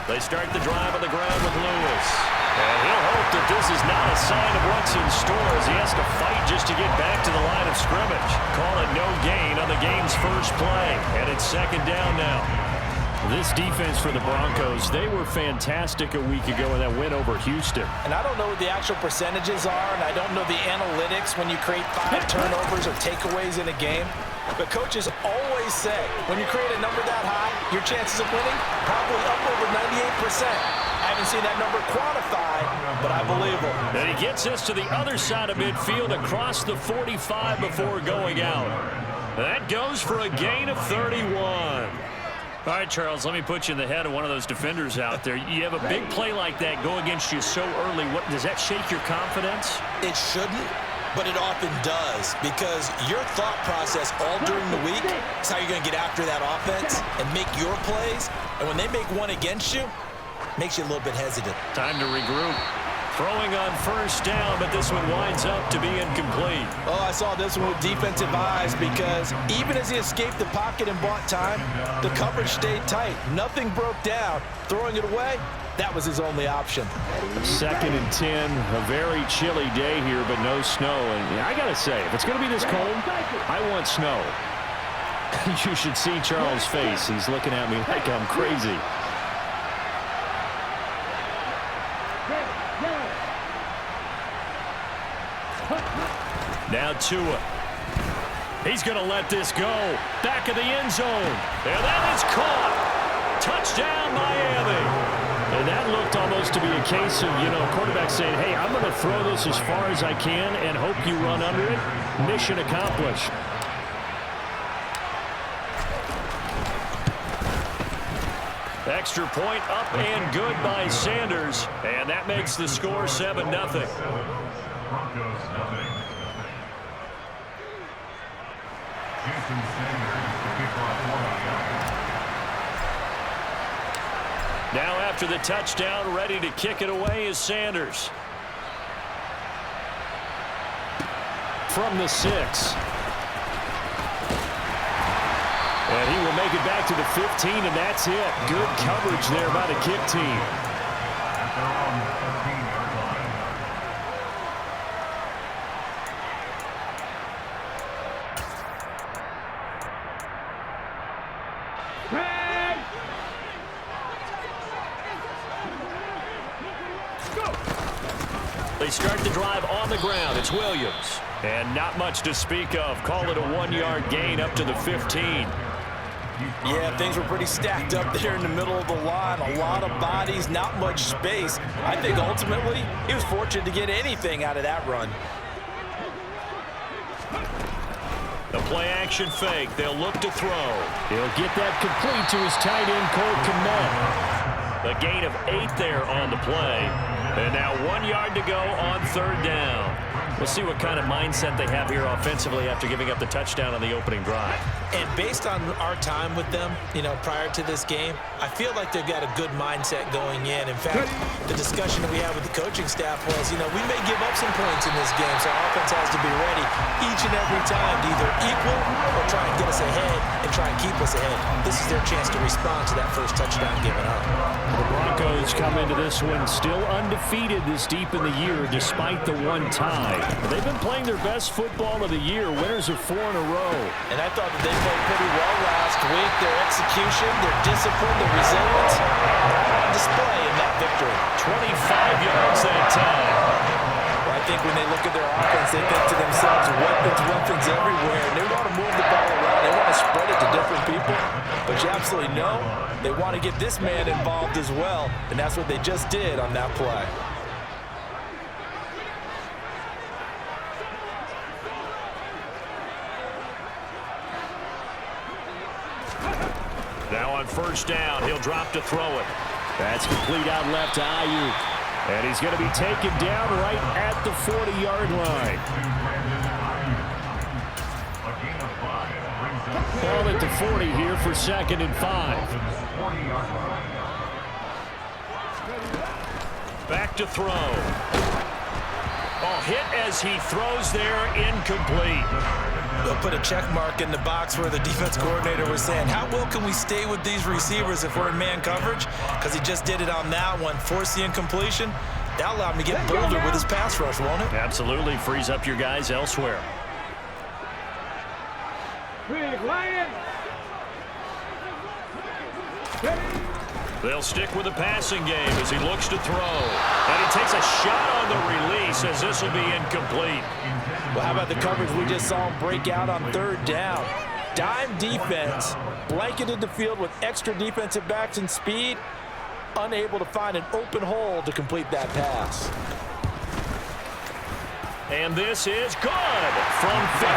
They start the drive on the ground with Lewis. And he'll hope that this is not a sign of what's in store as he has to fight just to get back to the line of scrimmage. Call it no gain on the game's first play. And it's second down now. This defense for the Broncos, they were fantastic a week ago in that win over Houston. And I don't know what the actual percentages are, and I don't know the analytics when you create 5 turnovers or takeaways in a game. But coaches always say, when you create a number that high, your chances of winning probably up over 98%. I haven't seen that number quantified, but I believe him. And he gets us to the other side of midfield across the 45 before going out. That goes for a gain of 31. All right, Charles, let me put you in the head of one of those defenders out there. You have a big play like that go against you so early. What does that shake your confidence? It shouldn't, but it often does, because your thought process all during the week is how you're going to get after that offense and make your plays. And when they make one against you, it makes you a little bit hesitant. Time to regroup. Throwing on first down, but this one winds up to be incomplete. Oh, I saw this one with defensive eyes, because even as he escaped the pocket and bought time, the coverage stayed tight. Nothing broke down. Throwing it away, that was his only option. 2nd and 10, a very chilly day here, but no snow. And I got to say, if it's going to be this cold, I want snow. You should see Charles' face. He's looking at me like I'm crazy. Now Tua. He's going to let this go. Back of the end zone. And that is caught. Touchdown, Miami. And that looked almost to be a case of, quarterback saying, hey, I'm going to throw this as far as I can and hope you run under it. Mission accomplished. Extra point up and good by Sanders. And that makes the score 7-0. Now after the touchdown, ready to kick it away is Sanders. From the 6. And he will make it back to the 15, and that's it. Good coverage there by the kick team. They start the drive on the ground. It's Williams. And not much to speak of. Call it a 1-yard gain up to the 15. Yeah, things were pretty stacked up there in the middle of the line. A lot of bodies, not much space. I think ultimately he was fortunate to get anything out of that run. The play action fake. They'll look to throw. He'll get that complete to his tight end, Cole Kmet. A gain of 8 there on the play. And now 1 yard to go on 3rd down. We'll see what kind of mindset they have here offensively after giving up the touchdown on the opening drive. And based on our time with them, prior to this game, I feel like they've got a good mindset going in. In fact, the discussion that we had with the coaching staff was, we may give up some points in this game, so our offense has to be ready each and every time to either equal or try and get us ahead and try and keep us ahead. This is their chance to respond to that first touchdown given up. The Broncos come into this one still undefeated this deep in the year despite the one tie. They've been playing their best football of the year, winners of 4 in a row. And I thought that they played pretty well last week. Their execution, their discipline, their resilience on display in that victory. 25 yards that time. Well, I think when they look at their offense, they think to themselves, weapons everywhere. And they want to move the ball around. They want to spread it to different people. But you absolutely know they want to get this man involved as well. And that's what they just did on that play. Now on 1st down, he'll drop to throw it. That's complete out left to Ayuk. And he's going to be taken down right at the 40-yard line. Ball at the 40 here for 2nd and 5. Back to throw. Oh, hit as he throws there, incomplete. They'll put a check mark in the box where the defense coordinator was saying, how well can we stay with these receivers if we're in man coverage? Because he just did it on that one, forced the incompletion. That allowed him to get bolder with his pass rush, won't it? Absolutely. Frees up your guys elsewhere. They'll stick with the passing game as he looks to throw. And he takes a shot on the release as this will be incomplete. Well, how about the coverage we just saw him break out on third down? Dime defense, blanketed the field with extra defensive backs and speed, unable to find an open hole to complete that pass. And this is good from 57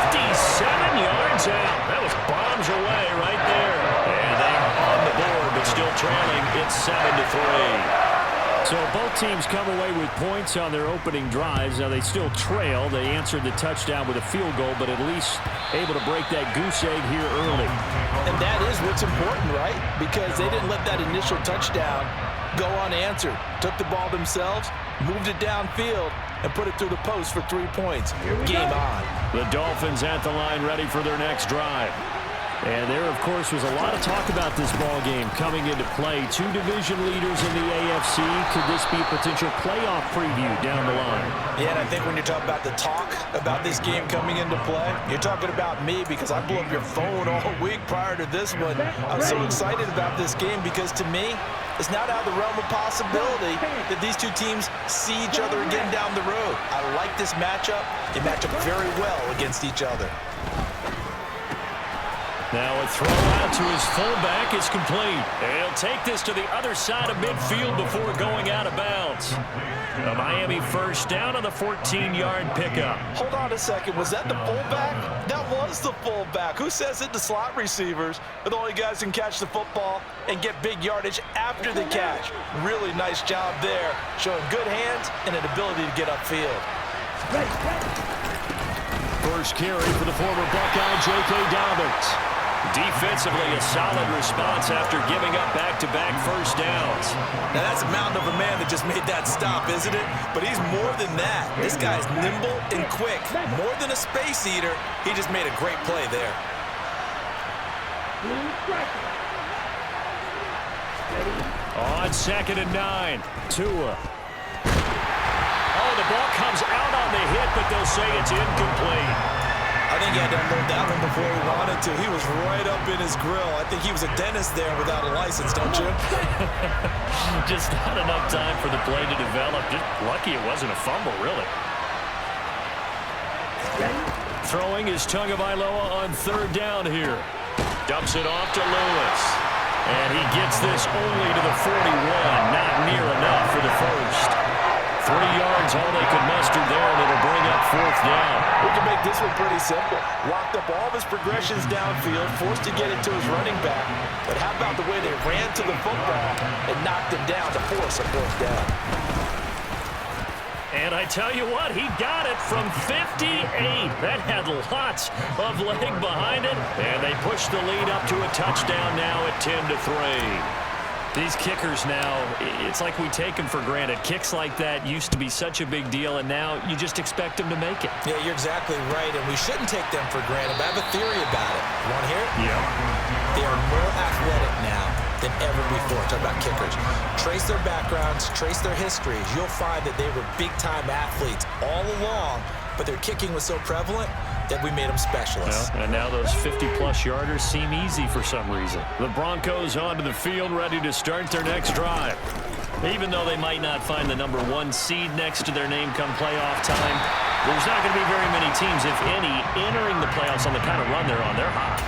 yards out. That was bombs away right there. And they are on the board, but still trailing. It's 7-3. So both teams come away with points on their opening drives. Now they still trail. They answered the touchdown with a field goal, but at least able to break that goose egg here early. And that is what's important, right? Because they didn't let that initial touchdown go unanswered. Took the ball themselves, moved it downfield, and put it through the post for 3 points. Game on. The Dolphins at the line ready for their next drive. And there, of course, was a lot of talk about this ball game coming into play. Two division leaders in the AFC. Could this be a potential playoff preview down the line? Yeah, and I think when you're talking about the talk about this game coming into play, you're talking about me because I blew up your phone all week prior to this one. I'm so excited about this game because, to me, it's not out of the realm of possibility that these two teams see each other again down the road. I like this matchup. They match up very well against each other. Now a throw out to his fullback is complete. And he'll take this to the other side of midfield before going out of bounds. A Miami first down on the 14-yard pickup. Hold on a second. Was that the fullback? That was the fullback. Who says that the slot receivers are the only guys who can catch the football and get big yardage after the catch? Really nice job there, showing good hands and an ability to get upfield. First carry for the former Buckeye, J.K. Dobbins. Defensively, a solid response after giving up back-to-back first downs. Now, that's a mountain of a man that just made that stop, isn't it? But he's more than that. This guy's nimble and quick. More than a space eater, he just made a great play there. On 2nd and 9, Tua. Oh, the ball comes out on the hit, but they'll say it's incomplete. I think he had to unload that one before he wanted to. He was right up in his grill. I think he was a dentist there without a license, don't you? Just not enough time for the play to develop. Just lucky it wasn't a fumble, really. Throwing is Tagovailoa on third down here. Dumps it off to Lewis. And he gets this only to the 41. Not near enough for the first. 3 yards, all they could muster there, and it'll bring up fourth down. We can make this one pretty simple. Locked up all of his progressions downfield, forced to get it to his running back. But how about the way they ran to the football and knocked him down to force a fourth down? And I tell you what, he got it from 58. That had lots of leg behind it. And they push the lead up to a touchdown now at 10-3. These kickers now, it's like we take them for granted. Kicks like that used to be such a big deal, and now you just expect them to make it. Yeah, you're exactly right, and we shouldn't take them for granted. But I have a theory about it. You want to hear it? Yeah. They are more athletic now than ever before. Talk about kickers. Trace their backgrounds, trace their histories. You'll find that they were big-time athletes all along, but their kicking was so prevalent that we made them specialists. Well, and now those 50-plus yarders seem easy for some reason. The Broncos onto the field, ready to start their next drive. Even though they might not find the number 1 seed next to their name come playoff time, there's not going to be very many teams, if any, entering the playoffs on the kind of run they're on. They're hot.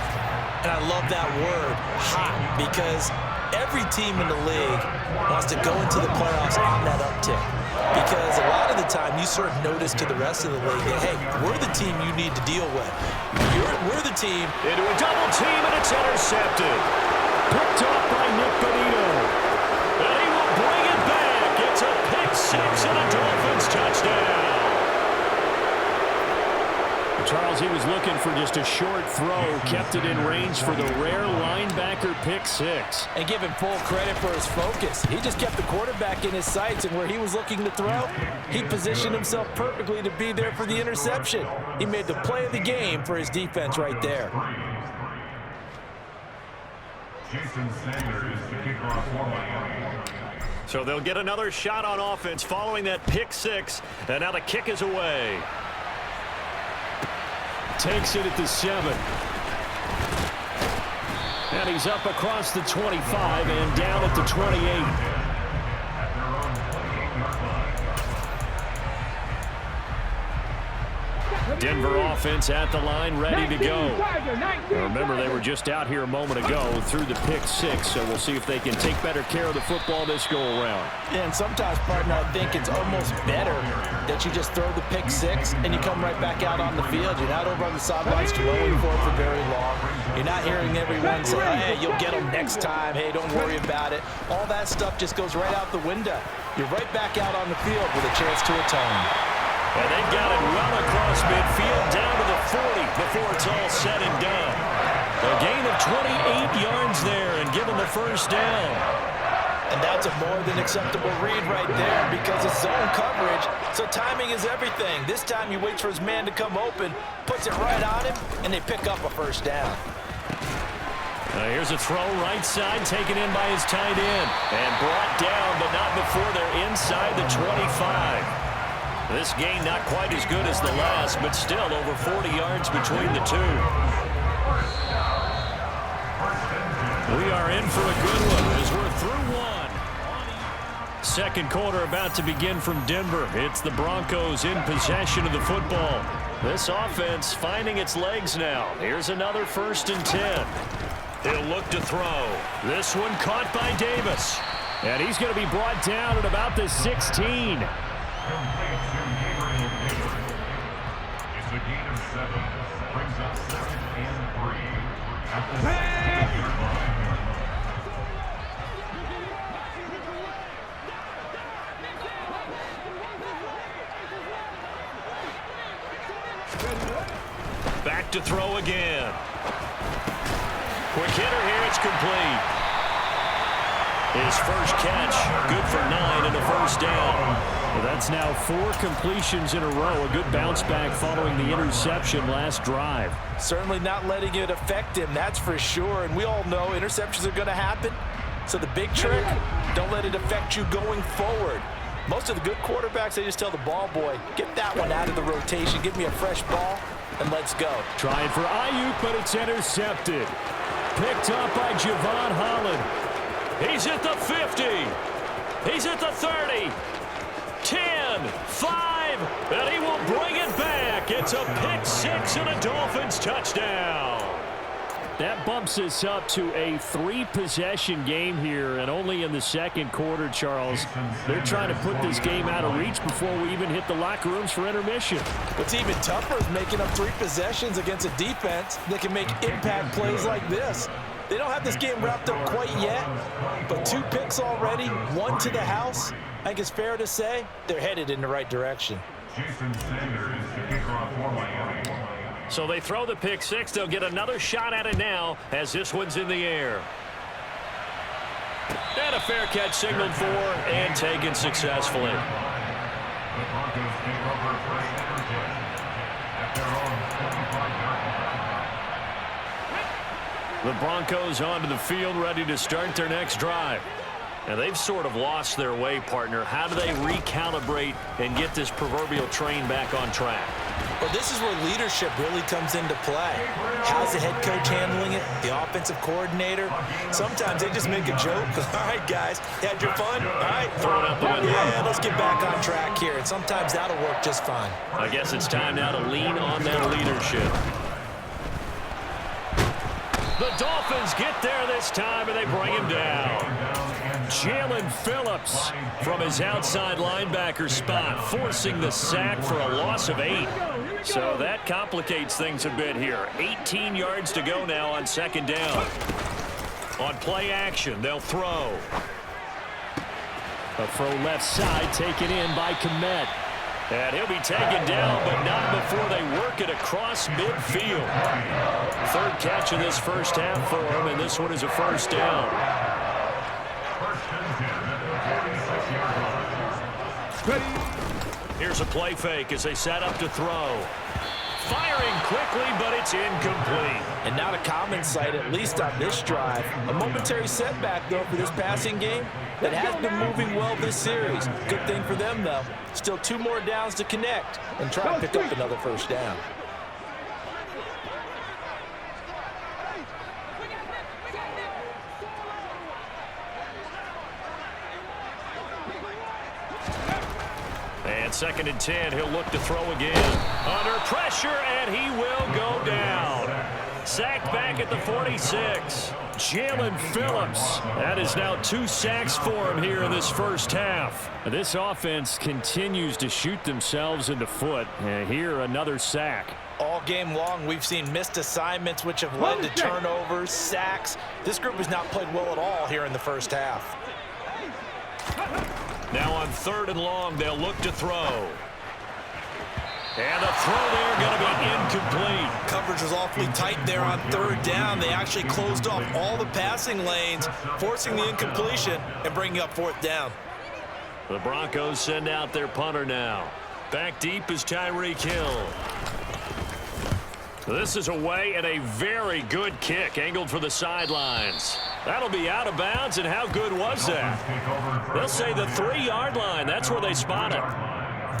And I love that word, hot, because every team in the league wants to go into the playoffs on that uptick. Because a lot of the time you sort of notice to the rest of the league that, hey, we're the team you need to deal with. We're the team. Into a double team, and it's intercepted. Picked up by Nick Bonito. And he will bring it back. It's a pick six and a Dolphins touchdown. Charles Charles, he was looking for just a short throw, kept it in range for the rare linebacker pick six. And give him full credit for his focus. He just kept the quarterback in his sights, and where he was looking to throw, he positioned himself perfectly to be there for the interception. He made the play of the game for his defense right there. Jason Sanders, the kicker for Miami. So they'll get another shot on offense following that pick six, and now the kick is away. Takes it at the 7. And he's up across the 25 and down at the 28. Denver offense at the line, ready to go. Remember, they were just out here a moment ago through the pick six, so we'll see if they can take better care of the football this go-around. Yeah, and sometimes, partner, I think it's almost better that you just throw the pick six and you come right back out on the field. You're not over on the sidelines throwing for it for very long. You're not hearing everyone say, hey, you'll get them next time. Hey, don't worry about it. All that stuff just goes right out the window. You're right back out on the field with a chance to atone. And they've got it well across midfield down to the 40 before it's all said and done. A gain of 28 yards there and give them the first down. And that's a more than acceptable read right there because it's zone coverage, so timing is everything. This time he waits for his man to come open, puts it right on him, and they pick up a first down. Here's a throw right side taken in by his tight end and brought down, but not before they're inside the 25. This gain not quite as good as the last, but still over 40 yards between the two. We are in for a good one as we're through one. Second quarter about to begin from Denver. It's the Broncos in possession of the football. This offense finding its legs now. Here's another 1st and 10. He'll look to throw. This one caught by Davis. And he's going to be brought down at about the 16. It's a gain of 7. Brings up 2nd and 3. At the 6-yard line. Back to throw again. Quick hitter here, it's complete. His first catch, good for 9 and a first down. Well, that's now 4 completions in a row. A good bounce back following the interception last drive. Certainly not letting it affect him, that's for sure. And we all know interceptions are going to happen. So the big trick, don't let it affect you going forward. Most of the good quarterbacks, they just tell the ball boy, get that one out of the rotation, give me a fresh ball, and let's go. Trying for Ayuk, but it's intercepted. Picked up by Javon Holland. He's at the 50. He's at the 30. 10, 5, and he will bring it back. It's a pick six and a Dolphins touchdown. That bumps us up to a 3-possession game here, and only in the second quarter, Charles. They're trying to put this game out of reach before we even hit the locker rooms for intermission. What's even tougher is making up 3 possessions against a defense that can make impact plays like this. They don't have this game wrapped up quite yet, but 2 picks already, 1 to the house. I think it's fair to say they're headed in the right direction. Jason Sanders, the kicker for Miami. So they throw the pick six. They'll get another shot at it now as this one's in the air. And a fair catch signaled for and taken successfully. The Broncos take over 1st and 10 at their own 25-yard line. The Broncos onto the field, ready to start their next drive. And they've sort of lost their way, partner. How do they recalibrate and get this proverbial train back on track? Well, this is where leadership really comes into play. How's the head coach handling it? The offensive coordinator? Sometimes they just make a joke. All right, guys, had your fun? All right, throw it out the window. Yeah, let's get back on track here. And sometimes that'll work just fine. I guess it's time now to lean on that leadership. The Dolphins get there this time, and they bring him down. Jalen Phillips from his outside linebacker spot, forcing the sack for a loss of 8. So that complicates things a bit here. 18 yards to go now on 2nd down. On play action, they'll throw. A throw left side taken in by Kmet. And he'll be taken down, but not before they work it across midfield. Third catch of this first half for him, and this one is a first down. Here's a play fake as they set up to throw. Firing quickly, but it's incomplete. And not a common sight, at least on this drive. A momentary setback, though, for this passing game that has been moving well this series. Good thing for them, though. Still 2 more downs to connect and try to pick up another first down. And 2nd and 10, he'll look to throw again. Under pressure, and he will go down. Sacked back at the 46. Jalen Phillips. That is now 2 sacks for him here in this first half. This offense continues to shoot themselves in the foot. And here, another sack. All game long, we've seen missed assignments, which have led to turnovers, sacks. This group has not played well at all here in the first half. Now on 3rd and long, they'll look to throw. And the throw there going to be incomplete. Coverage was awfully tight there on 3rd down. They actually closed off all the passing lanes, forcing the incompletion and bringing up 4th down. The Broncos send out their punter now. Back deep is Tyreek Hill. This is away, and a very good kick angled for the sidelines. That'll be out of bounds, and how good was that? They'll say the 3-yard line. That's where they spot it.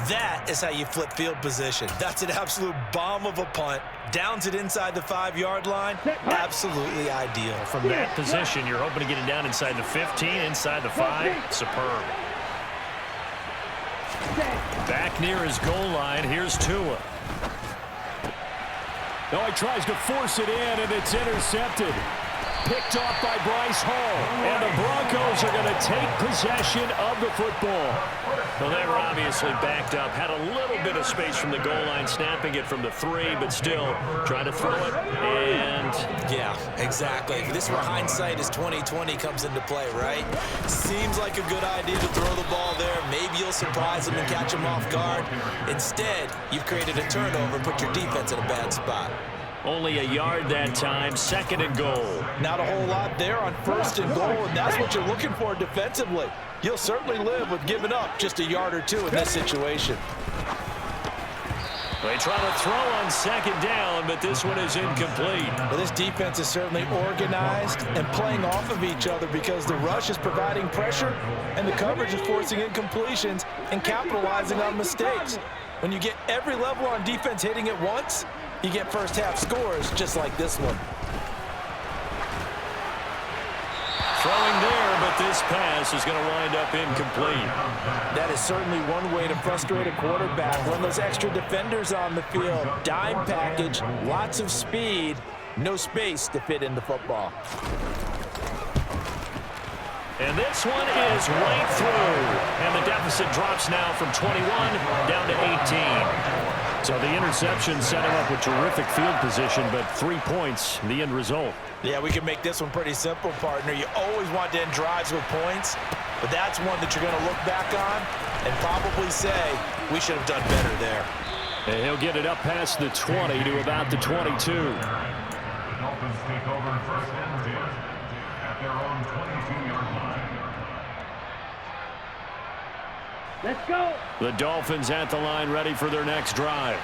That is how you flip field position. That's an absolute bomb of a punt. Downs it inside the 5-yard line. Absolutely ideal. From that position, you're hoping to get it down inside the 15, inside the 5. Superb. Back near his goal line, here's Tua. No, he tries to force it in, and it's intercepted. Picked off by Bryce Hall. And the Broncos are going to take possession of the football. Well, they were obviously backed up. Had a little bit of space from the goal line, snapping it from the 3, but still trying to throw it. And yeah, exactly. This is where hindsight is 20/20 comes into play, right? Seems like a good idea to throw the ball there. Maybe you'll surprise them and catch them off guard. Instead, you've created a turnover, put your defense in a bad spot. Only a yard that time, 2nd and goal. Not a whole lot there on 1st and goal, and that's what you're looking for defensively. You'll certainly live with giving up just a yard or 2 in this situation. They try to throw on 2nd down, but this one is incomplete. Well, this defense is certainly organized and playing off of each other because the rush is providing pressure and the coverage is forcing incompletions and capitalizing on mistakes. When you get every level on defense hitting at once, you get first half scores just like this one. Throwing there, but this pass is going to wind up incomplete. That is certainly one way to frustrate a quarterback. Run those extra defenders on the field. Dime package, lots of speed, no space to fit in the football. And this one is right through. And the deficit drops now from 21 down to 18. So the interception set him up with terrific field position, but 3 points, the end result. Yeah, we can make this one pretty simple, partner. You always want to end drives with points, but that's one that you're going to look back on and probably say, we should have done better there. And he'll get it up past the 20 to about the 22. The Dolphins take over 1st and 10 at their own 22-yard line. Let's go. The Dolphins at the line ready for their next drive.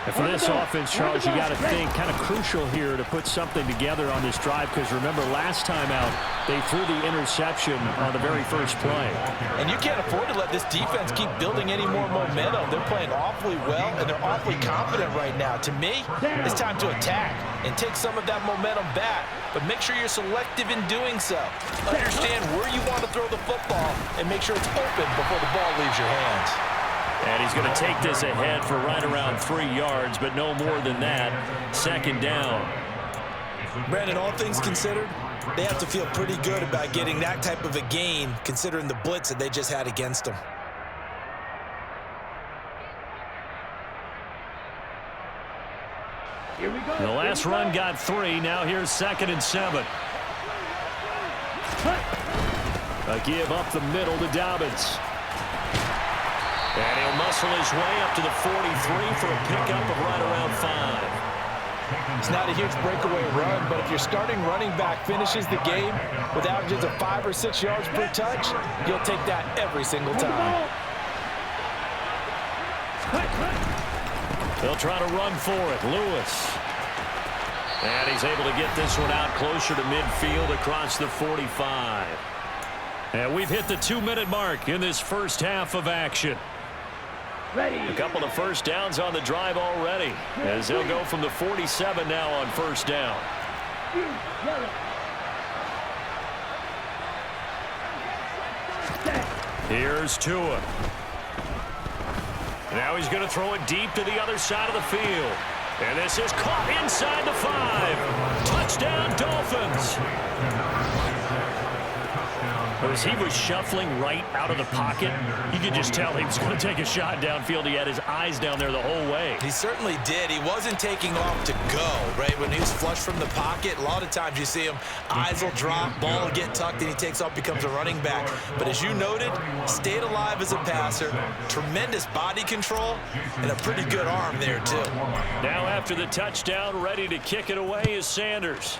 And for this offense, Charles, you got to think kind of crucial here to put something together on this drive because remember last time out they threw the interception on the very first play. And you can't afford to let this defense keep building any more momentum. They're playing awfully well and they're awfully confident right now. To me, it's time to attack and take some of that momentum back, but make sure you're selective in doing so. Understand where you want to throw the football and make sure it's open before the ball leaves your hands. And he's going to take this ahead for right around 3 yards, but no more than that. 2nd down. Brandon, all things considered, they have to feel pretty good about getting that type of a gain considering the blitz that they just had against them. Here we go. The last run got 3. Now here's 2nd and 7. A give up the middle to Dobbins. And he'll muscle his way up to the 43 for a pickup of right around 5. It's not a huge breakaway run, but if your starting running back finishes the game with averages of 5 or 6 yards per touch, you'll take that every single time. They'll try to run for it. Lewis. And he's able to get this one out closer to midfield across the 45. And we've hit the 2-minute mark in this first half of action. Ready. A couple of first downs on the drive already, as they'll go from the 47 now on first down. Here's Tua. Now he's going to throw it deep to the other side of the field. And this is caught inside the 5. Touchdown, Dolphins. As he was shuffling right out of the pocket, you could just tell he was going to take a shot downfield. He had his eyes down there the whole way. He certainly did. He wasn't taking off to go, right? When he was flush from the pocket, a lot of times you see him, eyes will drop, ball will get tucked, and he takes off, becomes a running back. But as you noted, stayed alive as a passer, tremendous body control, and a pretty good arm there, too. Now after the touchdown, ready to kick it away is Sanders.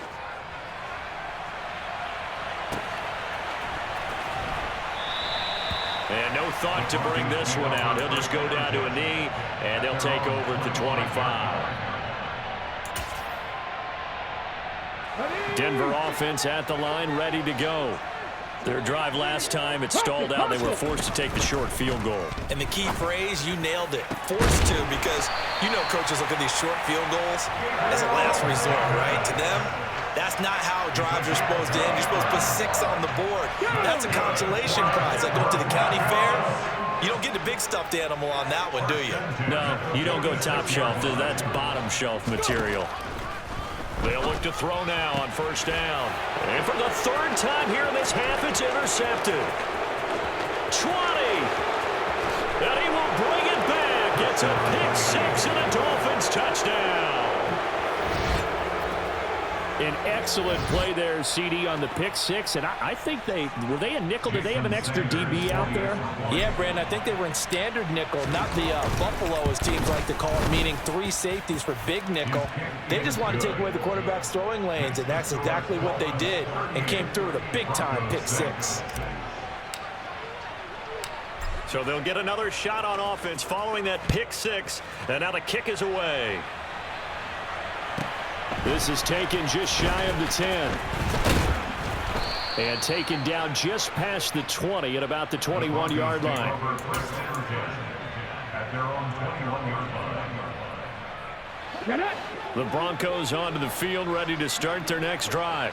And no thought to bring this one out. He'll just go down to a knee, and they'll take over at the 25. Denver offense at the line, ready to go. Their drive last time, it stalled out. They were forced to take the short field goal. And the key phrase, you nailed it. Forced to, because you know coaches look at these short field goals as a last resort, right? To them, that's not how drives are supposed to end. You're supposed to put 6 on the board. That's a consolation prize. Like going to the county fair, you don't get the big stuffed animal on that one, do you? No, you don't go top shelf. That's bottom shelf material. They'll look to throw now on first down. And for the 3rd time here in this half, it's intercepted. 20. And he will bring it back. It's a pick 6 and a Dolphins touchdown. An excellent play there, CD, on the pick 6. And I think were they a nickel? Did they have an extra DB out there? Yeah, Brandon, I think they were in standard nickel, not the Buffalo, as teams like to call it, meaning 3 safeties for big nickel. They just wanted to take away the quarterback's throwing lanes, and that's exactly what they did, and came through with a big-time pick 6. So they'll get another shot on offense following that pick 6, and now the kick is away. This is taken just shy of the 10. And taken down just past the 20 at about the 21-yard line. The Broncos onto the field, ready to start their next drive.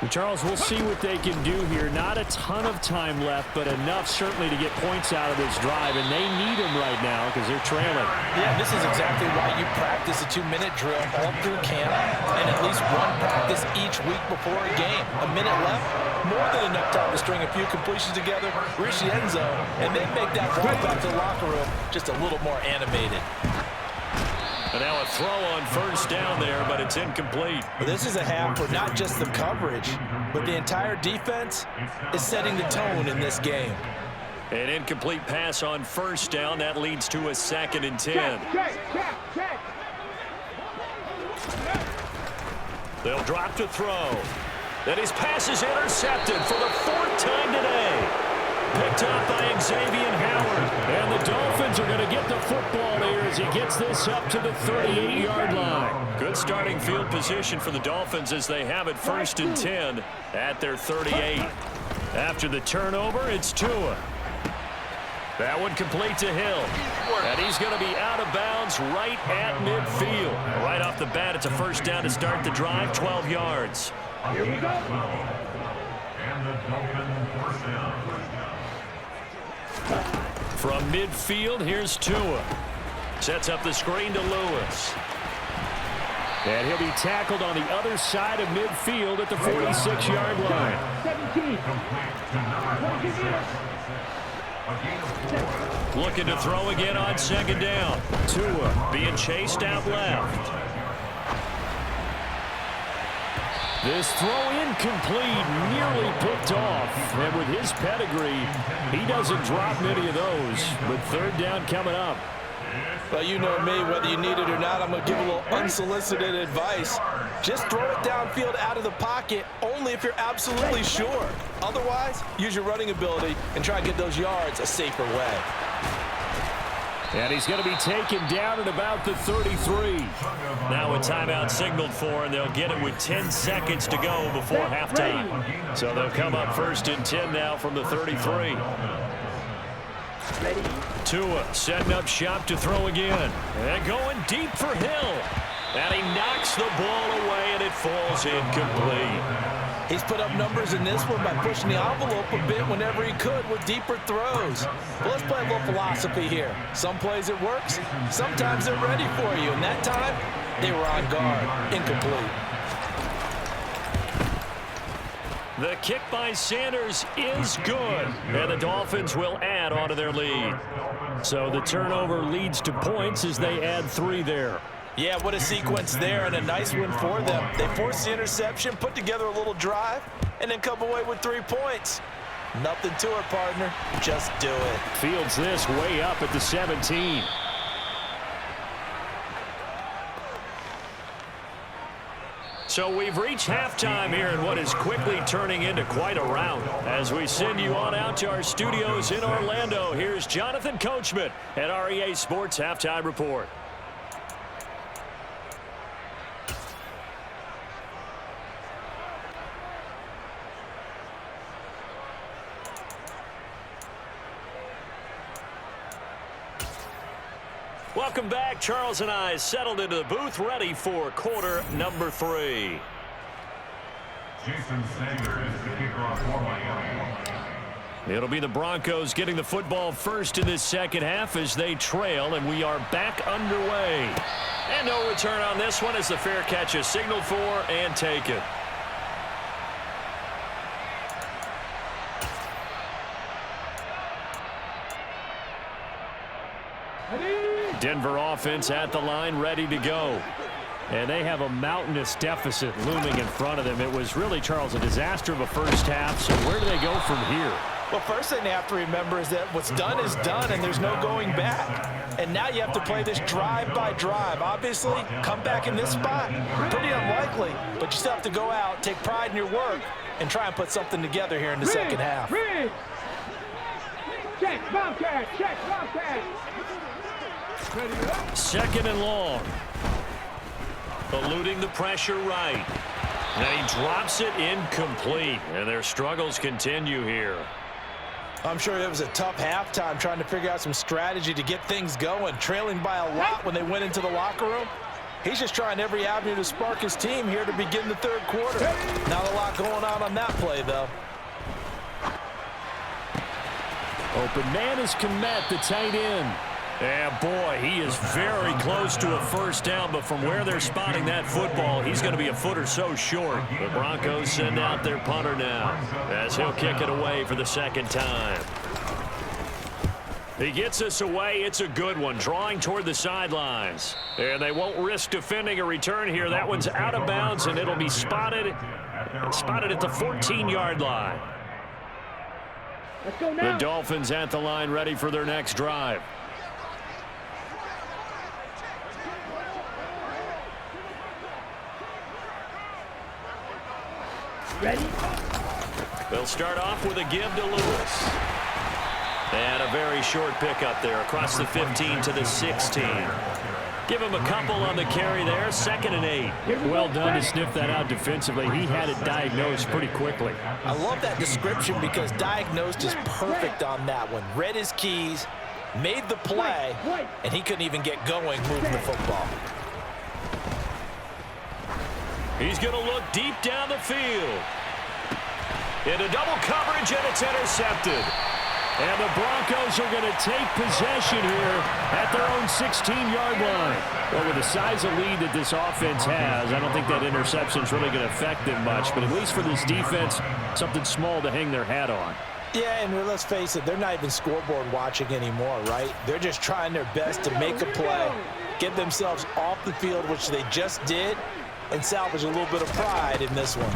And Charles, we'll see what they can do here. Not a ton of time left, but enough certainly to get points out of this drive, and they need them right now because they're trailing. Yeah, this is exactly why you practice a 2-minute drill all through camp and at least one practice each week before a game. A minute left, more than enough time to string a few completions together, reach the end zone, and then make that drive back to the locker room just a little more animated. And now a throw on first down there, but it's incomplete. Well, this is a half for not just the coverage, but the entire defense is setting the tone in this game. An incomplete pass on first down. That leads to a 2nd and 10. Check. They'll drop to throw. And his pass is intercepted for the 4th time today. Picked up by Xavier Howard. And the Dolphins are going to get the football here as he gets this up to the 38-yard line. Good starting field position for the Dolphins as they have it 1st and 10 at their 38. After the turnover, it's Tua. That one complete to Hill. And he's going to be out of bounds right at midfield. Right off the bat, it's a first down to start the drive, 12 yards. Here we go. And the Dolphins first down. From midfield, here's Tua. Sets up the screen to Lewis. And he'll be tackled on the other side of midfield at the 46-yard line. 17. Looking to throw again on 2nd down. Tua being chased out left. This throw incomplete, nearly picked off. And with his pedigree, he doesn't drop many of those. But third down coming up. Well, you know me, whether you need it or not, I'm going to give a little unsolicited advice. Just throw it downfield out of the pocket only if you're absolutely sure. Otherwise, use your running ability and try and get those yards a safer way. And he's going to be taken down at about the 33. Now a timeout signaled for, and they'll get it with 10 seconds to go before halftime. So they'll come up 1st and 10 now from the 33. Ready. Tua setting up shop to throw again. And going deep for Hill. And he knocks the ball away, and it falls incomplete. He's put up numbers in this one by pushing the envelope a bit whenever he could with deeper throws. But let's play a little philosophy here. Some plays it works, sometimes they're ready for you. And that time, they were on guard. Incomplete. The kick by Sanders is good, and the Dolphins will add onto their lead. So the turnover leads to points as they add 3 there. Yeah, what a sequence there, and a nice win for them. They forced the interception, put together a little drive, and then come away with 3 points. Nothing to it, partner. Just do it. Fields this way up at the 17. So we've reached halftime here in what is quickly turning into quite a rout. As we send you on out to our studios in Orlando, here's Jonathan Coachman at REA Sports Halftime Report. Welcome back. Charles and I settled into the booth, ready for quarter number 3. Jason Sanders, the kickoff for Miami. It'll be the Broncos getting the football first in this second half as they trail, and we are back underway. And no return on this one as the fair catch is signaled for and taken. Denver offense at the line, ready to go. And they have a mountainous deficit looming in front of them. It was really, Charles, a disaster of a first half. So where do they go from here? Well, first thing they have to remember is that what's done is done, and there's no going back. And now you have to play this drive by drive. Obviously, come back in this spot, pretty unlikely. But you still have to go out, take pride in your work, and try and put something together here in the second half. Check, Bobcat, check, Bobcat. Second and long. Eluding the pressure right. And he drops it incomplete. And their struggles continue here. I'm sure it was a tough halftime trying to figure out some strategy to get things going, trailing by a lot when they went into the locker room. He's just trying every avenue to spark his team here to begin the third quarter. Not a lot going on that play, though. Open man is Kmet, the tight end. And boy, he is very close to a first down, but from where they're spotting that football, he's going to be a foot or so short. The Broncos send out their punter now as he'll kick it away for the second time. He gets us away. It's a good one, drawing toward the sidelines. And they won't risk defending a return here. That one's out of bounds, and it'll be spotted at the 14-yard line. Let's go now. The Dolphins at the line, ready for their next drive. Ready? They'll start off with a give to Lewis. And a very short pickup there across the 15 to the 16. Give him a couple on the carry there. 2nd and 8. Well done to sniff that out defensively. He had it diagnosed pretty quickly. I love that description because diagnosed is perfect on that one. Read his keys, made the play, and he couldn't even get going moving the football. He's going to look deep down the field. Into double coverage, and it's intercepted. And the Broncos are going to take possession here at their own 16-yard line. Well, with the size of lead that this offense has, I don't think that interception is really going to affect them much. But at least for this defense, something small to hang their hat on. Yeah, and let's face it, they're not even scoreboard watching anymore, right? They're just trying their best to make a play, get themselves off the field, which they just did, and salvage a little bit of pride in this one.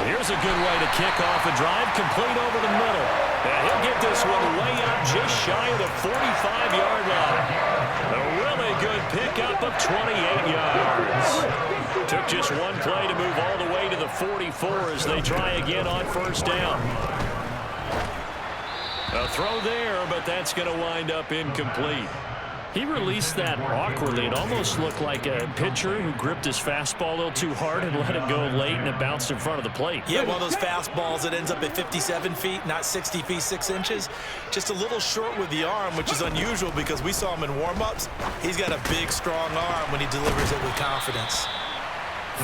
Here's a good way to kick off a drive, complete over the middle. And he'll get this one way up just shy of the 45-yard line. A really good pickup of 28 yards. Took just one play to move all the way to the 44 as they try again on first down. A throw there, but that's going to wind up incomplete. He released that awkwardly. It almost looked like a pitcher who gripped his fastball a little too hard and let it go late, and it bounced in front of the plate. Yeah, one of those fastballs that ends up at 57 feet, not 60 feet, 6 inches. Just a little short with the arm, which is unusual because we saw him in warm-ups. He's got a big, strong arm when he delivers it with confidence.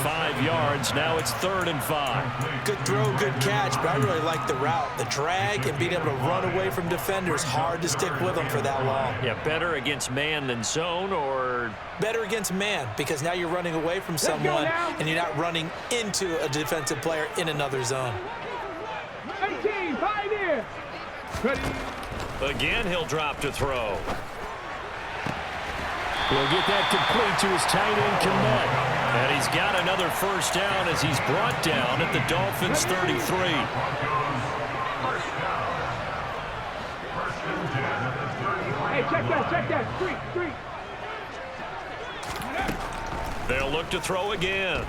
5 yards. Now it's 3rd and 5. Good throw, good catch, but I really like the route. The drag and being able to run away from defenders, hard to stick with them for that long. Yeah, better against man than zone, or better against man, because now you're running away from someone and you're not running into a defensive player in another zone. 18, 5 here. Ready. Again, he'll drop to throw. He'll get that complete to his tight end, Kmet. And he's got another first down as he's brought down at the Dolphins' 33. Hey, check that. Street. They'll look to throw again.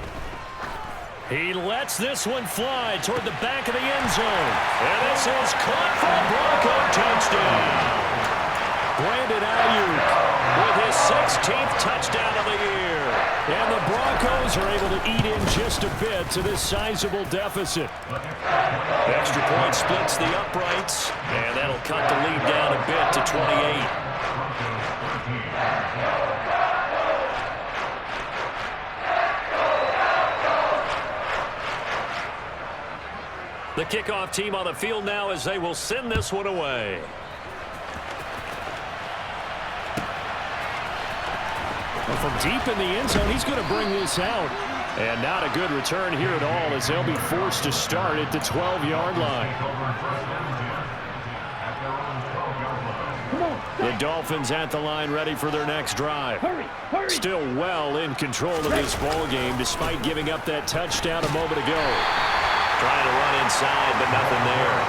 He lets this one fly toward the back of the end zone. And this is caught for a Bronco touchdown. Brandon Ayuk with his 16th touchdown of the year. And the Broncos are able to eat in just a bit to this sizable deficit. Extra point splits the uprights, and that'll cut the lead down a bit to 28. The kickoff team on the field now as they will send this one away. From deep in the end zone, he's going to bring this out. And not a good return here at all as they'll be forced to start at the 12-yard line. The Dolphins at the line ready for their next drive. Hurry. Still well in control of this ball game despite giving up that touchdown a moment ago. Trying to run inside, but nothing there.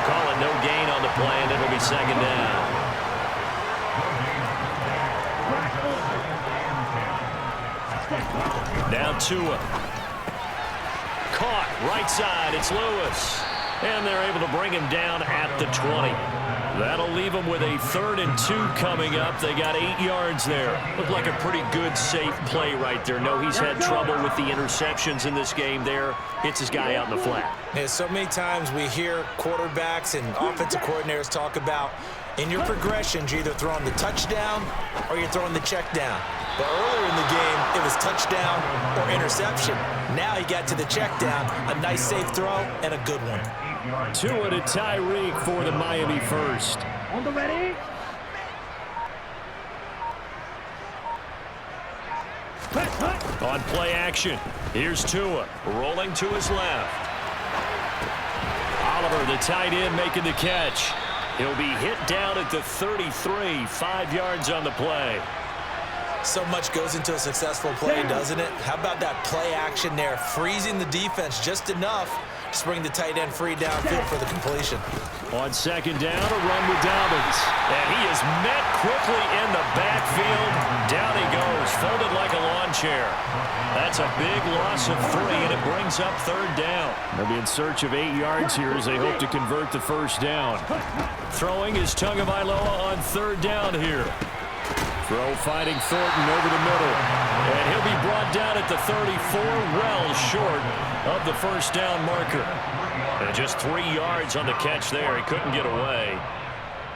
Calling no gain on the play, and it'll be 2nd down. Now Tua. Caught right side. It's Lewis. And they're able to bring him down at the 20. That'll leave them with a 3rd and 2 coming up. They got 8 yards there. Looked like a pretty good, safe play right there. No, he's had trouble with the interceptions in this game there. Hits his guy out in the flat. Yeah, so many times we hear quarterbacks and offensive coordinators talk about in your progressions, you're either throwing the touchdown or you're throwing the check down. But earlier in the game, it was touchdown or interception. Now he got to the check down, a nice safe throw, and a good one. Tua to Tyreek for the Miami first. On the ready. On play action, here's Tua, rolling to his left. Oliver, the tight end, making the catch. He'll be hit down at the 33, 5 yards on the play. So much goes into a successful play, doesn't it? How about that play action there, freezing the defense just enough to bring the tight end free downfield for the completion. On 2nd down, a run with Dobbins. And he is met quickly in the backfield. Down he goes, folded like a lawn chair. That's a big loss of 3, and it brings up 3rd down. They'll be in search of 8 yards here as they hope to convert the first down. Throwing is Tagovailoa on 3rd down here. Throw fighting Thornton over the middle. And he'll be brought down at the 34, well short of the first down marker. And just 3 yards on the catch there. He couldn't get away.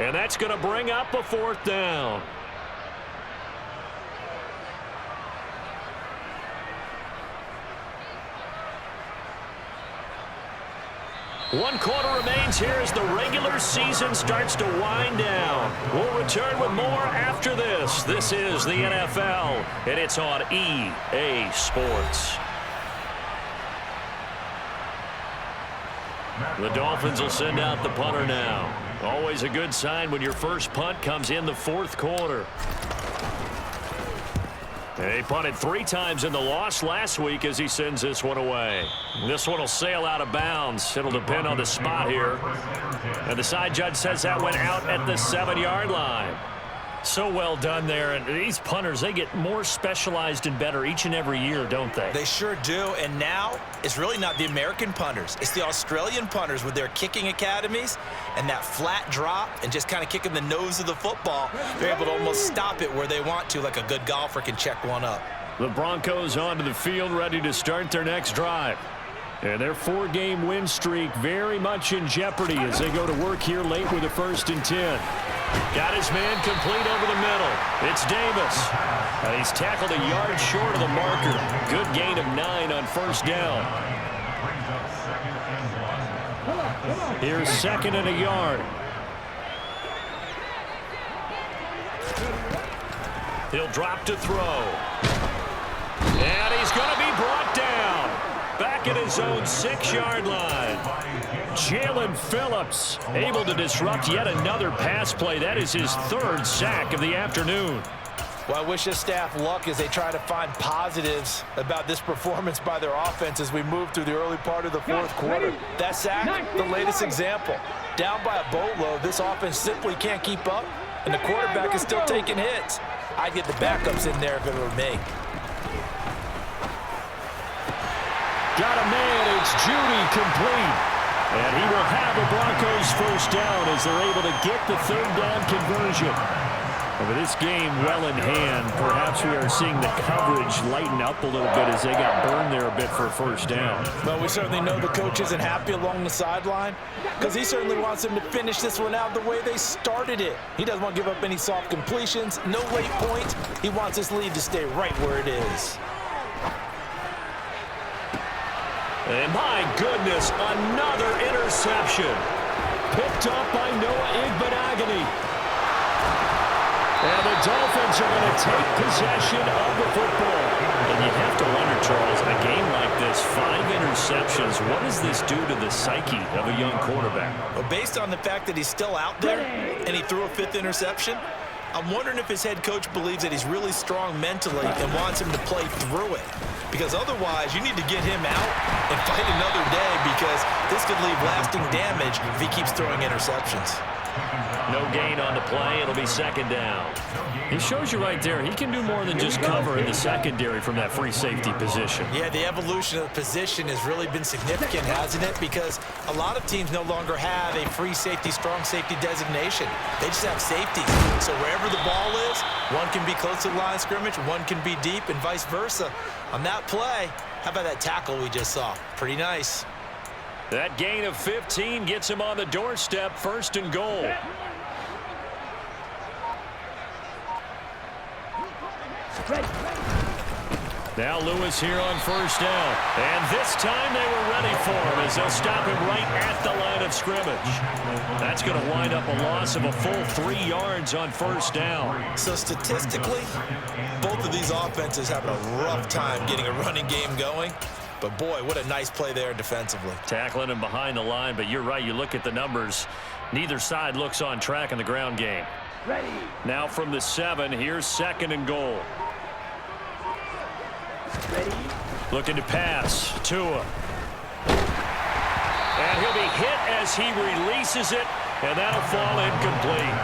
And that's going to bring up a 4th down. One quarter remains here as the regular season starts to wind down. We'll return with more after this. This is the NFL, and it's on EA Sports. The Dolphins will send out the punter now. Always a good sign when your first punt comes in the 4th quarter. And he punted 3 times in the loss last week as he sends this one away. This one will sail out of bounds. It'll depend on the spot here. And the side judge says that went out at the 7-yard line. So well done there. And these punters, they get more specialized and better each and every year, don't they? They sure do. And now it's really not the American punters. It's the Australian punters with their kicking academies and that flat drop and just kind of kicking the nose of the football. They're able to almost stop it where they want to, like a good golfer can check one up. The Broncos onto the field, ready to start their next drive. And their 4-game win streak very much in jeopardy as they go to work here late with a 1st and 10. Got his man complete over the middle. It's Davis. And he's tackled a yard short of the marker. Good gain of 9 on 1st down. Here's 2nd and a yard. He'll drop to throw. And he's going to be brought down. Back at his own 6-yard line. Jalen Phillips able to disrupt yet another pass play. That is his 3rd sack of the afternoon. Well, I wish this staff luck as they try to find positives about this performance by their offense as we move through the early part of the 4th quarter. That sack, the latest example. Down by a boatload, this offense simply can't keep up, and the quarterback is still taking hits. I'd get the backups in there if it were me. Got a man, it's Judy complete. And he will have a Broncos 1st down as they're able to get the 3rd down conversion. And with this game well in hand, perhaps we are seeing the coverage lighten up a little bit as they got burned there a bit for a 1st down. Well, we certainly know the coach isn't happy along the sideline because he certainly wants them to finish this one out the way they started it. He doesn't want to give up any soft completions, no late points. He wants this lead to stay right where it is. And my goodness, another interception. Picked up by Noah Igbinoghene. And the Dolphins are going to take possession of the football. And you have to wonder, Charles, a game like this, 5 interceptions, what does this do to the psyche of a young quarterback? Well, based on the fact that he's still out there and he threw a 5th interception, I'm wondering if his head coach believes that he's really strong mentally and wants him to play through it. Because otherwise, you need to get him out and fight another day because this could leave lasting damage if he keeps throwing interceptions. No gain on the play. It'll be 2nd down. He shows you right there, he can do more than just cover in the secondary from that free safety position. Yeah, the evolution of the position has really been significant, hasn't it? Because a lot of teams no longer have a free safety, strong safety designation. They just have safeties. So wherever the ball is, one can be close to the line of scrimmage, one can be deep, and vice versa. On that play, how about that tackle we just saw? Pretty nice. That gain of 15 gets him on the doorstep, 1st and goal. Now Lewis here on 1st down. And this time they were ready for him as they'll stop him right at the line of scrimmage. That's going to wind up a loss of a full 3 yards on 1st down. So statistically, both of these offenses having a rough time getting a running game going. But boy, what a nice play there defensively. Tackling him behind the line, but you're right, you look at the numbers. Neither side looks on track in the ground game. Ready. Now from the 7, here's 2nd and goal. Ready. Looking to pass. Tua. And he'll be hit as he releases it, and that'll fall incomplete.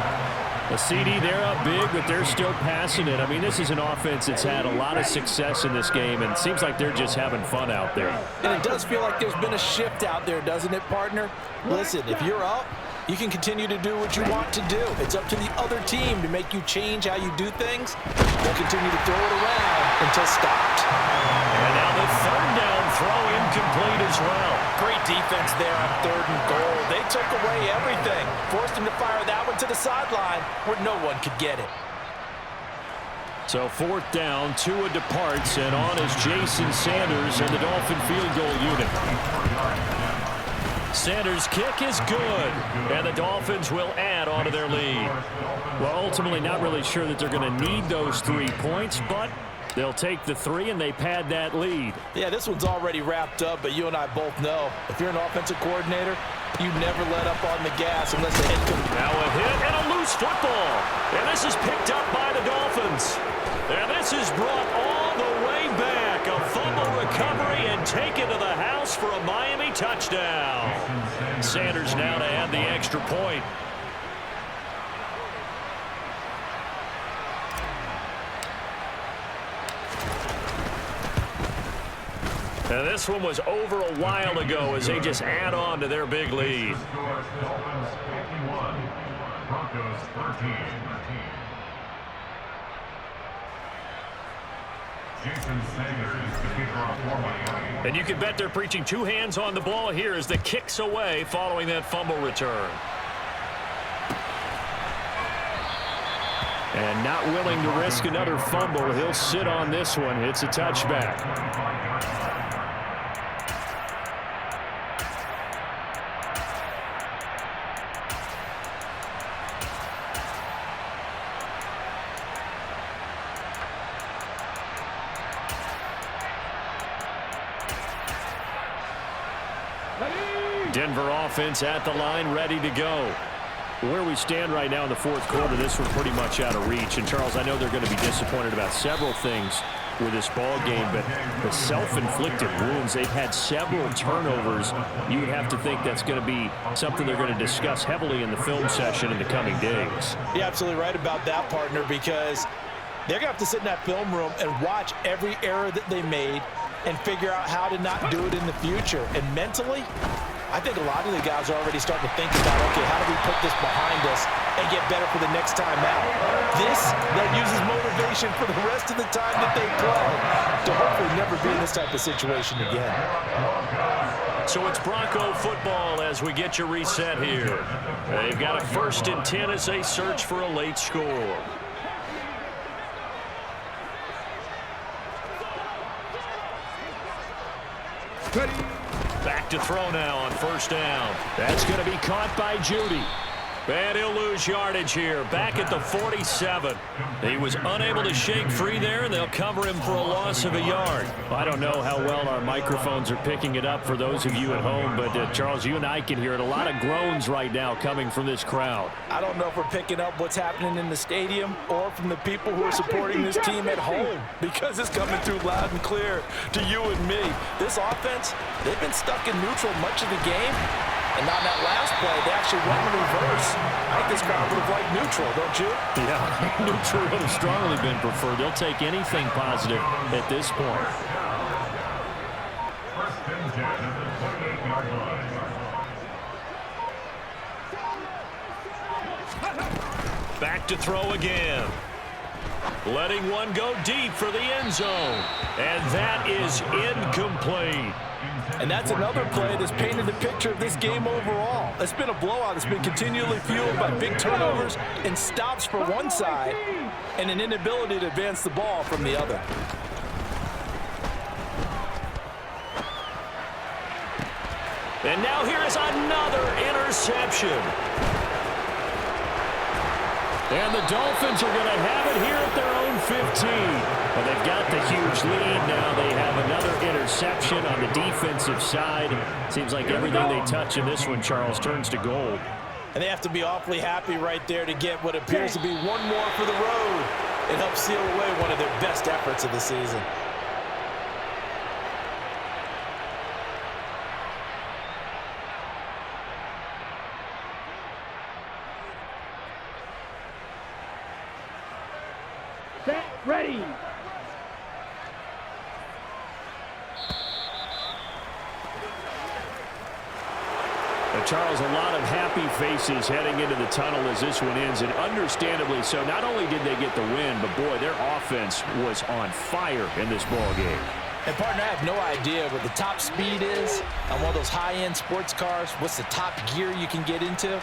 The CD, they're up big, but they're still passing it. I mean, this is an offense that's had a lot of success in this game, and it seems like they're just having fun out there. And it does feel like there's been a shift out there, doesn't it, partner? Listen, if you're up, you can continue to do what you want to do. It's up to the other team to make you change how you do things. They'll continue to throw it around until stopped. And now the 3rd down throw incomplete as well. Great defense there on 3rd and goal. They took away everything. Forced him to fire that one to the sideline where no one could get it. So 4th down, Tua departs, and on is Jason Sanders and the Dolphin field goal unit. Sanders' kick is good, and the Dolphins will add on to their lead. Well, ultimately not really sure that they're going to need those 3 points, but they'll take the 3 and they pad that lead. Yeah, this one's already wrapped up, but you and I both know if you're an offensive coordinator, You never let up on the gas unless the head comes. Now a hit and a loose football. And this is picked up by the Dolphins. And this is brought all the way back. A fumble recovery and taken to the house for a Miami touchdown. Sanders now to add the extra point. And this one was over a while ago as they just add on to their big lead. Dolphins 51, Broncos 13. Jason Sanders is the kicker for Miami. And you can bet they're preaching two hands on the ball here as the kick's away following that fumble return. And not willing to risk another fumble, he'll sit on this one. It's a touchback. Denver offense at the line, ready to go. Where we stand right now in the fourth quarter, this one pretty much out of reach. And, Charles, I know they're going to be disappointed about several things with this ball game, but the self-inflicted wounds, they've had several turnovers. You would have to think that's going to be something they're going to discuss heavily in the film session in the coming days. You're absolutely right about that, partner, because they're going to have to sit in that film room and watch every error that they made and figure out how to not do it in the future. And mentally, I think a lot of the guys are already starting to think about, okay, how do we put this behind us and get better for the next time out? This that uses motivation for the rest of the time that they play to hopefully never be in this type of situation again. So it's Bronco football as we get you reset here. They've got a 1st and 10 as they search for a late score. Back to throw now on 1st down. That's going to be caught by Judy. And he'll lose yardage here. Back at the 47. He was unable to shake free there, and they'll cover him for a loss of a yard. I don't know how well our microphones are picking it up for those of you at home, but Charles, you and I can hear it. A lot of groans right now coming from this crowd. I don't know if we're picking up what's happening in the stadium or from the people who are supporting this team at home, because it's coming through loud and clear to you and me. This offense, they've been stuck in neutral much of the game. And on that last play, they actually went in reverse. I think this crowd would have liked neutral, don't you? Yeah, neutral would have strongly been preferred. They'll take anything positive at this point. 1st and 10 at the 28-yard line. Back to throw again. Letting one go deep for the end zone. And that is incomplete. And that's another play that's painted the picture of this game overall. It's been a blowout. It's been continually fueled by big turnovers and stops for one side and an inability to advance the ball from the other. And now here is another interception. And the Dolphins are going to have it here at their own 15. But they've got the huge lead. Now they have another interception on the defensive side. Seems like everything they touch in this one, Charles, turns to gold. And they have to be awfully happy right there to get what appears to be one more for the road and help seal away one of their best efforts of the season. Set, ready. Charles, a lot of happy faces heading into the tunnel as this one ends, and understandably so. Not only did they get the win, but boy, their offense was on fire in this ball game. And partner, I have no idea what the top speed is on one of those high-end sports cars. What's the top gear you can get into?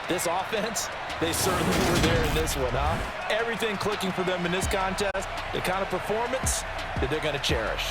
This offense, they certainly were there in this one, huh? Everything clicking for them in this contest, the kind of performance that they're going to cherish.